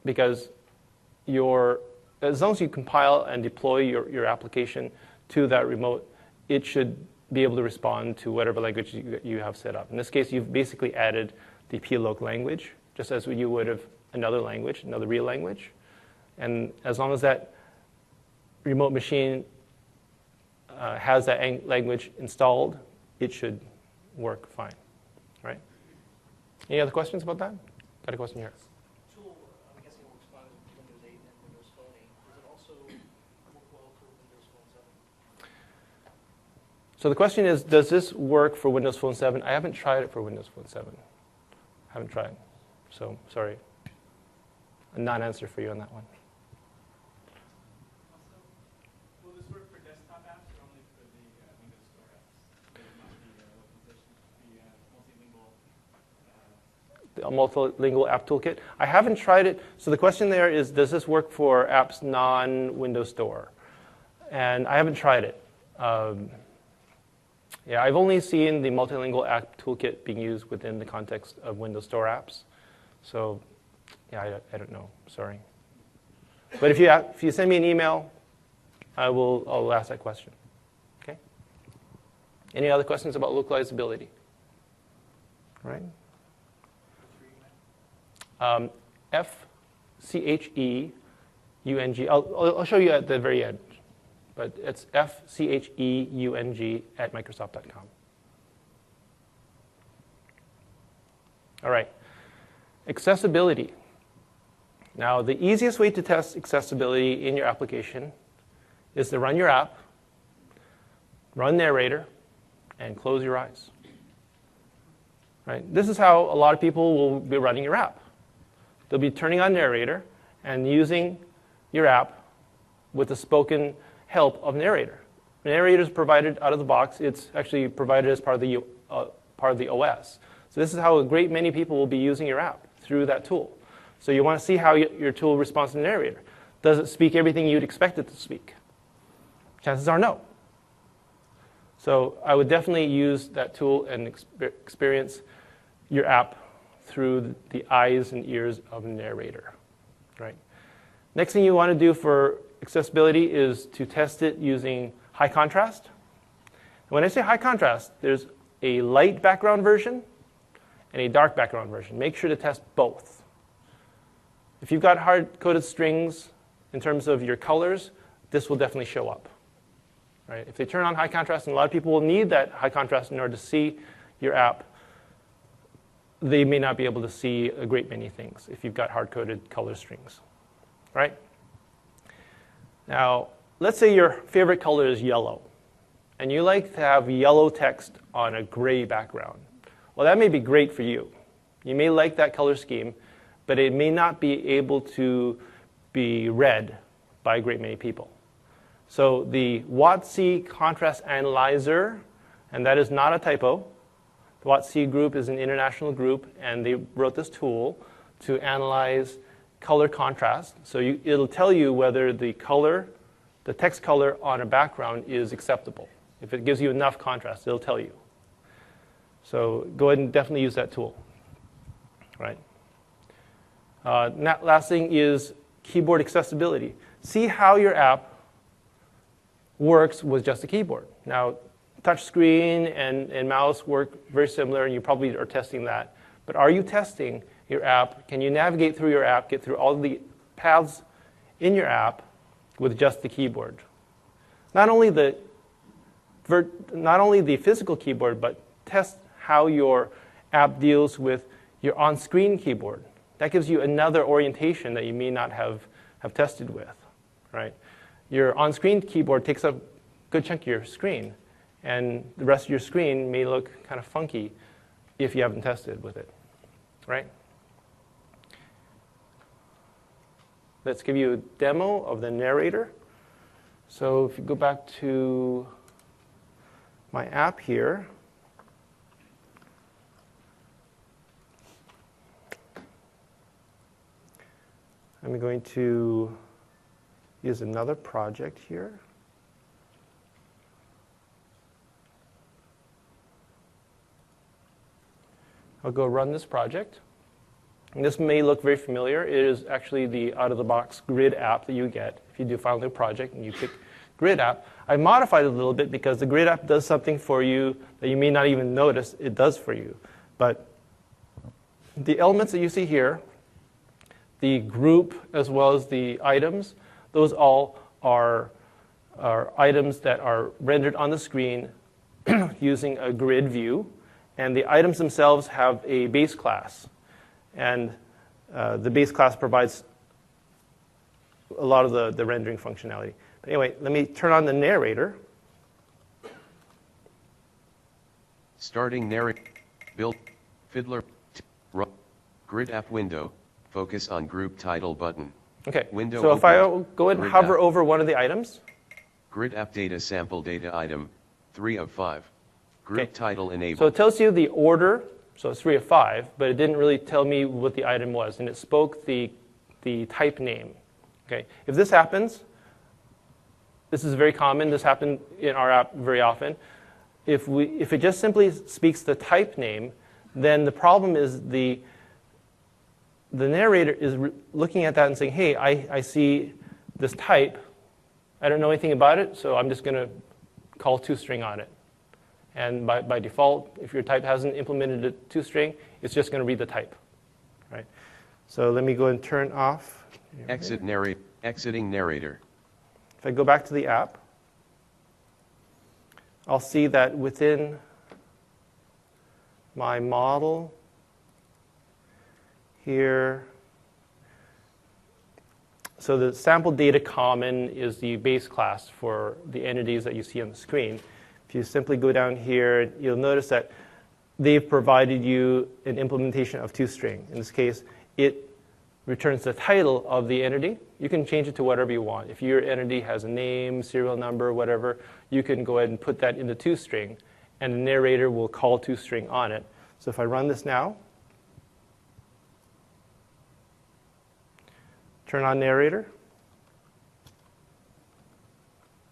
Speaker 1: because as long as you compile and deploy your application to that remote, it should be able to respond to whatever language you have set up. In this case, you've basically added the PLOC language, just as you would have another language, another real language. And as long as that remote machine has that language installed, it should work fine, right? Any other questions about that? Got a question here.
Speaker 5: Tool, I'm guessing it works fine with Windows 8 and Windows Phone 8. Does it also work well for Windows Phone 7?
Speaker 1: So the question is, does this work for Windows Phone 7? I haven't tried it for Windows Phone 7. Haven't tried. So, sorry. A non-answer for you on that one.
Speaker 3: Will this work for desktop apps or only for the Windows Store apps?
Speaker 1: A multilingual app toolkit. I haven't tried it. So the question there is, does this work for apps non-Windows Store? And I haven't tried it. Yeah, I've only seen the multilingual app toolkit being used within the context of Windows Store apps. So yeah, I don't know. Sorry. But if you send me an email, I'll ask that question. Okay. Any other questions about localizability? All right. FCHEUNG. I'll show you at the very end, but it's FCHEUNG@Microsoft.com. All right. Accessibility. Now, the easiest way to test accessibility in your application is to run your app, run narrator, and close your eyes. Right? This is how a lot of people will be running your app. They'll be turning on narrator and using your app with the spoken help of narrator. Narrator is provided out of the box. It's actually provided as part of the OS. So this is how a great many people will be using your app, through that tool. So you want to see how your tool responds to narrator. Does it speak everything you'd expect it to speak? Chances are no. So I would definitely use that tool and experience your app through the eyes and ears of narrator. Right? Next thing you want to do for accessibility is to test it using high contrast. And when I say high contrast, there's a light background version and a dark background version. Make sure to test both. If you've got hard-coded strings in terms of your colors, this will definitely show up. Right? If they turn on high contrast, and a lot of people will need that high contrast in order to see your app, they may not be able to see a great many things if you've got hard-coded color strings. Right? Now, let's say your favorite color is yellow, and you like to have yellow text on a gray background. Well, that may be great for you. You may like that color scheme, but it may not be able to be read by a great many people. So the WOTC Contrast Analyzer, and that is not a typo. The WOTC group is an international group, and they wrote this tool to analyze color contrast. So it'll tell you whether the color, the text color on a background is acceptable. If it gives you enough contrast, it'll tell you. So go ahead and definitely use that tool. Right? Last thing is keyboard accessibility. See how your app works with just a keyboard. Now, touch screen and mouse work very similar, and you probably are testing that. But are you testing your app? Can you navigate through your app, get through all the paths in your app with just the keyboard? Not only the physical keyboard, but test how your app deals with your on-screen keyboard. That gives you another orientation that you may not have tested with, right? Your on-screen keyboard takes up a good chunk of your screen, and the rest of your screen may look kind of funky if you haven't tested with it, right? Let's give you a demo of the narrator. So if you go back to my app here, I'm going to use another project here. I'll go run this project. And this may look very familiar. It is actually the out-of-the-box grid app that you get if you do File New Project and you pick Grid app. I modified it a little bit because the Grid app does something for you that you may not even notice it does for you. But the elements that you see here, the group as well as the items, those all are items that are rendered on the screen using a grid view. And the items themselves have a base class. And the base class provides a lot of the rendering functionality. But anyway, let me turn on the narrator.
Speaker 6: Starting narrator. Build. Fiddler. Grid app window. Focus on group title button.
Speaker 1: Okay,
Speaker 6: Window
Speaker 1: so if I
Speaker 6: opened.
Speaker 1: go ahead and
Speaker 6: Grid
Speaker 1: hover
Speaker 6: app.
Speaker 1: over one of the items,
Speaker 6: Grid app data sample data item. 3 of 5. Group
Speaker 1: Okay.
Speaker 6: title
Speaker 1: so
Speaker 6: enabled.
Speaker 1: it tells you the order, so it's 3 of 5, but it didn't really tell me what the item was, and it spoke the type name. Okay, if this happens, this is very common. This happened in our app very often. If it just simply speaks the type name, then the problem is the narrator is looking at that and saying, hey, I see this type. I don't know anything about it, so I'm just going to call toString on it. And by default, if your type hasn't implemented a toString, it's just going to read the type. Right? So let me go and turn off.
Speaker 6: Exiting narrator.
Speaker 1: If I go back to the app, I'll see that within my model here. So the sample data common is the base class for the entities that you see on the screen. If you simply go down here, you'll notice that they've provided you an implementation of toString. In this case, it returns the title of the entity. You can change it to whatever you want. If your entity has a name, serial number, whatever, you can go ahead and put that into toString, and the narrator will call toString on it. So if I run this now, turn on narrator.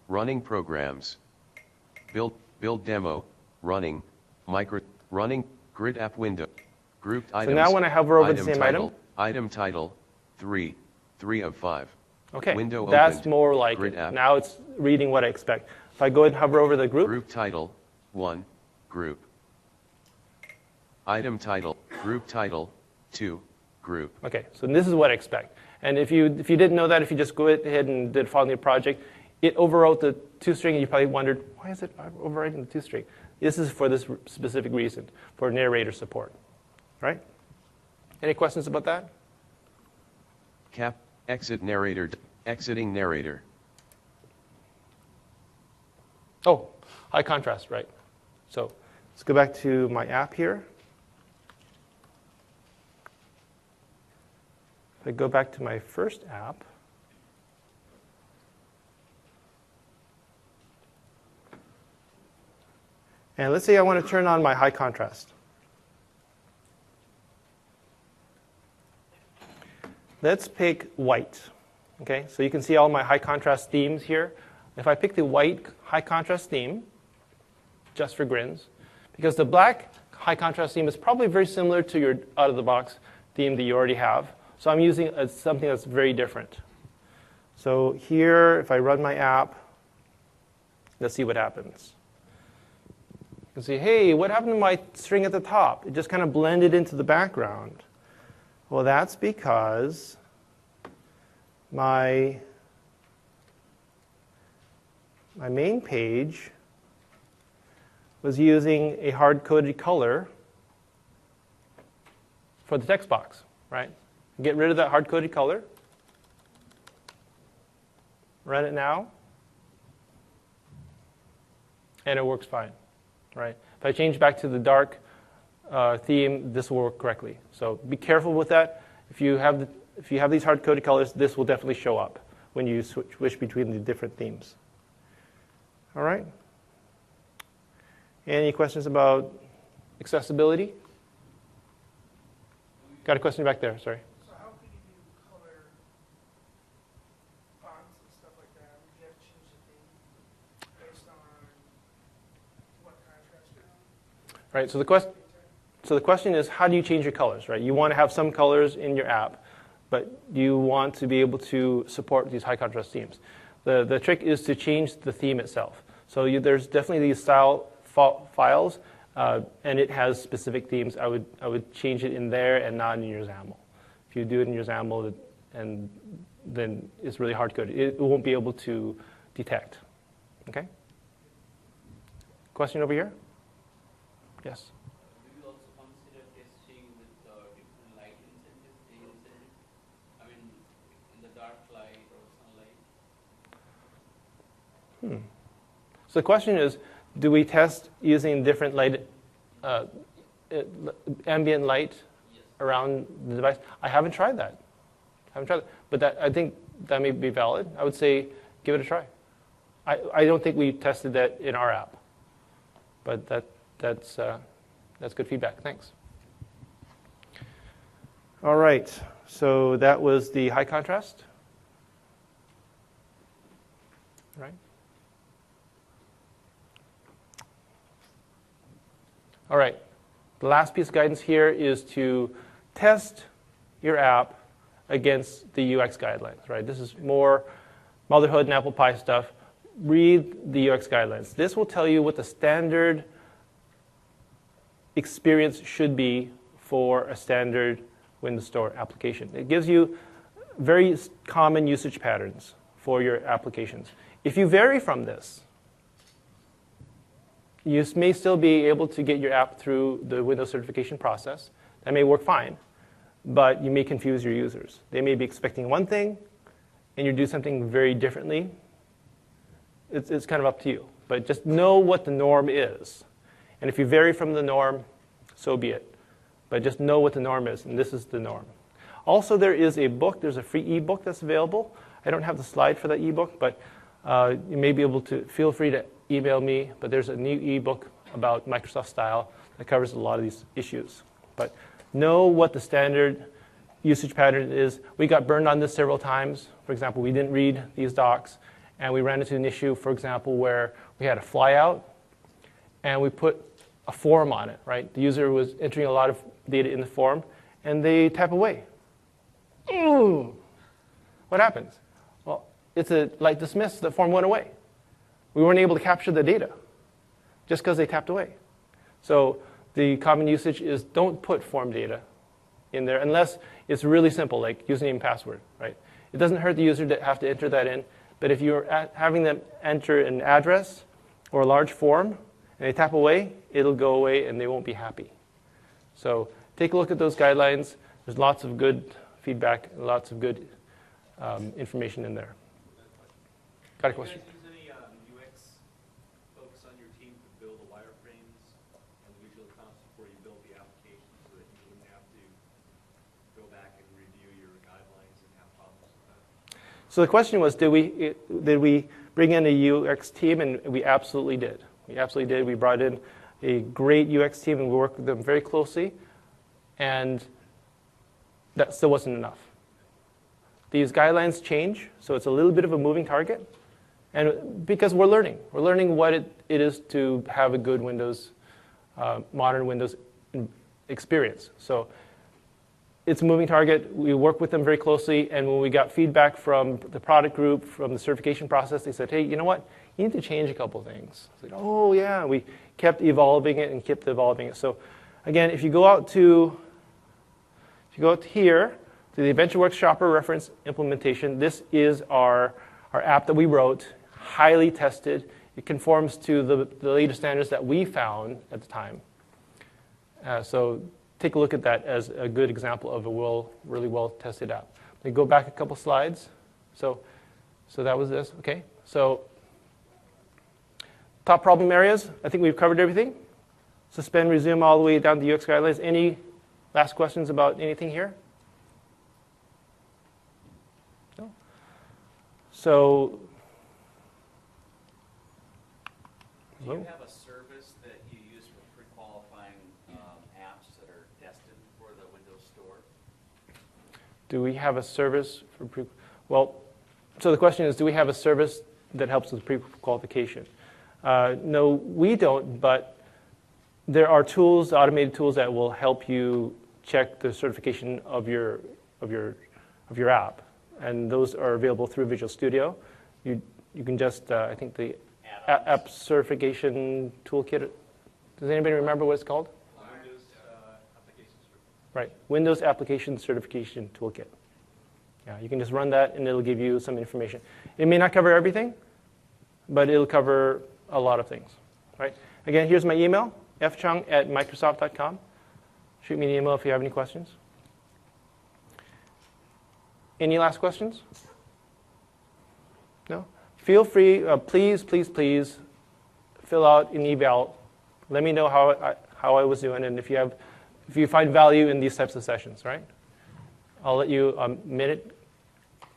Speaker 6: Running programs. Build demo. Running. Running. Grid app window. Grouped items.
Speaker 1: So now when I hover over the same item.
Speaker 6: Item title. 3 of 5.
Speaker 1: Okay,
Speaker 6: Window
Speaker 1: that's
Speaker 6: opened.
Speaker 1: more like
Speaker 6: Grid
Speaker 1: it.
Speaker 6: app.
Speaker 1: Now it's reading what I expect. If I go ahead and hover over the group,
Speaker 6: Group title. 1. Group. Item title. Group title. 2. Group.
Speaker 1: okay, so this is what I expect. And if you didn't know that, if you just go ahead and did a file new project, it overwrote the toString, and you probably wondered, why is it overwriting the toString? This is for this specific reason, for narrator support, right? Any questions about that?
Speaker 6: Cap. Exit narrator. Exiting narrator.
Speaker 1: Oh, high contrast, right. So let's go back to my app here. If I go back to my first app, and let's say I want to turn on my high contrast. Let's pick white. Okay, so you can see all my high contrast themes here. If I pick the white high contrast theme, just for grins, because the black high contrast theme is probably very similar to your out-of-the-box theme that you already have. So I'm using something that's very different. So here, if I run my app, let's see what happens. You can see, hey, what happened to my string at the top? It just kind of blended into the background. Well, that's because my main page was using a hard-coded color for the text box, right? Get rid of that hard-coded color. Run it now. And it works fine, right? If I change back to the dark theme, this will work correctly. So be careful with that. If you have these hard-coded colors, this will definitely show up when you switch between the different themes. All right? Any questions about accessibility? Got a question back there, sorry.
Speaker 5: So how could you do color fonts and stuff like that? Would you have to change the theme based on what contrast you're on?
Speaker 1: Right, so the question is, how do you change your colors, right? You want to have some colors in your app, but you want to be able to support these high contrast themes. The trick is to change the theme itself. So there's definitely these style files, and it has specific themes. I would change it in there and not in your XAML. If you do it in your XAML, and then it's really hard coded. It won't be able to detect. Okay? Question over here? Yes?
Speaker 7: Do you also consider testing with different light incentives? I mean, in the dark light or sunlight?
Speaker 1: So the question is, do we test using different light, ambient light around the device? I haven't tried that. But I think that may be valid. I would say give it a try. I don't think we tested that in our app, but that's good feedback. Thanks. All right. So that was the high contrast. Right. All right, the last piece of guidance here is to test your app against the UX guidelines, right? This is more motherhood and apple pie stuff. Read the UX guidelines. This will tell you what the standard experience should be for a standard Windows Store application. It gives you very common usage patterns for your applications. If you vary from this, you may still be able to get your app through the Windows certification process. That may work fine. but you may confuse your users. They may be expecting one thing, and you do something very differently. It's kind of up to you. But just know what the norm is. And if you vary from the norm, so be it. But just know what the norm is, and this is the norm. Also, there is a book. There's a free ebook that's available. I don't have the slide for that ebook, but you may be able to, feel free to email me. But there's a new ebook about Microsoft Style that covers a lot of these issues. But know what the standard usage pattern is. We got burned on this several times. For example, we didn't read these docs, and we ran into an issue, for example, where we had a flyout, and we put a form on it, right? The user was entering a lot of data in the form, and they tap away. Ooh. What happens? Well, it's a light dismiss. The form went away. We weren't able to capture the data just because they tapped away. So the common usage is don't put form data in there unless it's really simple, like username and password, right? It doesn't hurt the user to have to enter that in, but if you're having them enter an address or a large form and they tap away, it'll go away and they won't be happy. So take a look at those guidelines. There's lots of good feedback, lots of good information in there. Got a question?
Speaker 3: Do you guys use any UX folks on your team to build the wireframes and visual concepts before you build the application so that you wouldn't have to go back and review your guidelines and have problems with that?
Speaker 1: So the question was, did we bring in a UX team? And we absolutely did. We absolutely did. We brought in a great UX team, and we worked with them very closely. And that still wasn't enough. These guidelines change, so it's a little bit of a moving target. And because we're learning what it is to have a good Windows, modern Windows experience. So it's a moving target. We work with them very closely, and when we got feedback from the product group, from the certification process, they said, hey, you know what? You need to change a couple things. It's like, oh, yeah. We kept evolving it and kept evolving it. So again, if you go out here, to the AdventureWorks Shopper reference implementation, this is our app that we wrote, highly tested. It conforms to the latest standards that we found at the time. So take a look at that as a good example of a really well-tested app. Let me go back a couple slides. So that was this. Okay. So top problem areas, I think we've covered everything. Suspend, resume all the way down to the UX guidelines. Any last questions about anything here? No? So,
Speaker 4: Do you have a service that you use for pre-qualifying apps that are destined for the Windows Store?
Speaker 1: do we have a service for well, so the question is, do we have a service that helps with pre-qualification? No, we don't, but there are tools, automated tools that will help you check the certification of your app, and those are available through Visual Studio. You can just I think the app certification toolkit. Does anybody remember what it's called?
Speaker 3: Windows application certification.
Speaker 1: Right, Windows Application Certification Toolkit. Yeah, you can just run that, and it'll give you some information. It may not cover everything, but it'll cover a lot of things. Right? Again, here's my email, fchung@microsoft.com. Shoot me an email if you have any questions. Any last questions? No? Feel free, please fill out an eval. Let me know how I was doing, and if you find value in these types of sessions, right? I'll let you a minute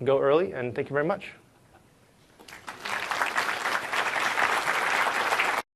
Speaker 1: go early, and thank you very much.